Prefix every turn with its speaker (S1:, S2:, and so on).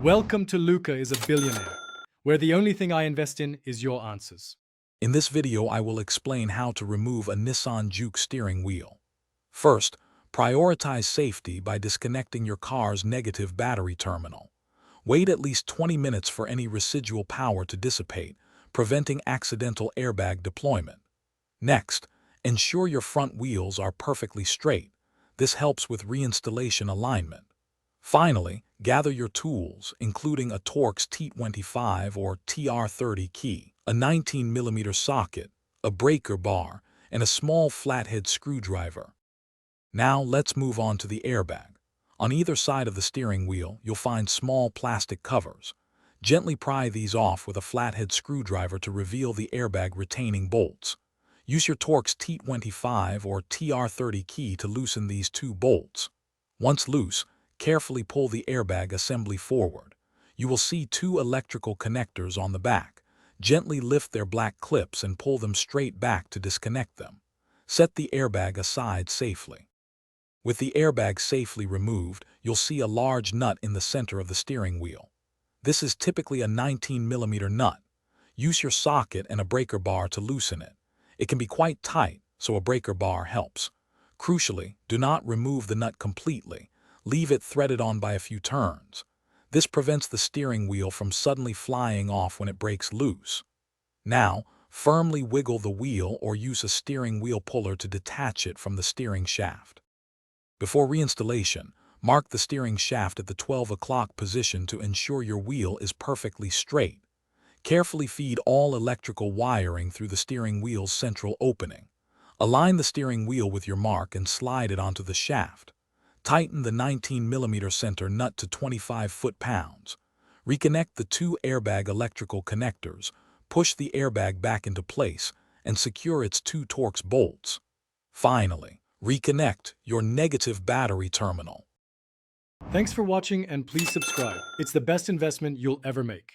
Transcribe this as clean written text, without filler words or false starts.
S1: Welcome to Luca is a billionaire, where the only thing I invest in is your answers.
S2: In this video, I will explain how to remove a Nissan Juke steering wheel. First, prioritize safety by disconnecting your car's negative battery terminal. Wait at least 20 minutes for any residual power to dissipate, preventing accidental airbag deployment. Next, ensure your front wheels are perfectly straight. This helps with reinstallation alignment. Finally, gather your tools, including a Torx T25 or TR30 key, a 19mm socket, a breaker bar, and a small flathead screwdriver. Now let's move on to the airbag. On either side of the steering wheel, you'll find small plastic covers. Gently pry these off with a flathead screwdriver to reveal the airbag retaining bolts. Use your Torx T25 or TR30 key to loosen these two bolts. Once loose, carefully pull the airbag assembly forward. You will see two electrical connectors on the back. Gently lift their black clips and pull them straight back to disconnect them. Set the airbag aside safely. With the airbag safely removed, you'll see a large nut in the center of the steering wheel. This is typically a 19mm nut. Use your socket and a breaker bar to loosen it. It can be quite tight, so a breaker bar helps. Crucially, do not remove the nut completely. Leave it threaded on by a few turns. This prevents the steering wheel from suddenly flying off when it breaks loose. Now, firmly wiggle the wheel or use a steering wheel puller to detach it from the steering shaft. Before reinstallation, mark the steering shaft at the 12 o'clock position to ensure your wheel is perfectly straight. Carefully feed all electrical wiring through the steering wheel's central opening. Align the steering wheel with your mark and slide it onto the shaft. Tighten the 19mm center nut to 25 foot-pounds. Reconnect the two airbag electrical connectors, push the airbag back into place, and secure its two Torx bolts. Finally, reconnect your negative battery terminal.
S1: Thanks for watching and please subscribe. It's the best investment you'll ever make.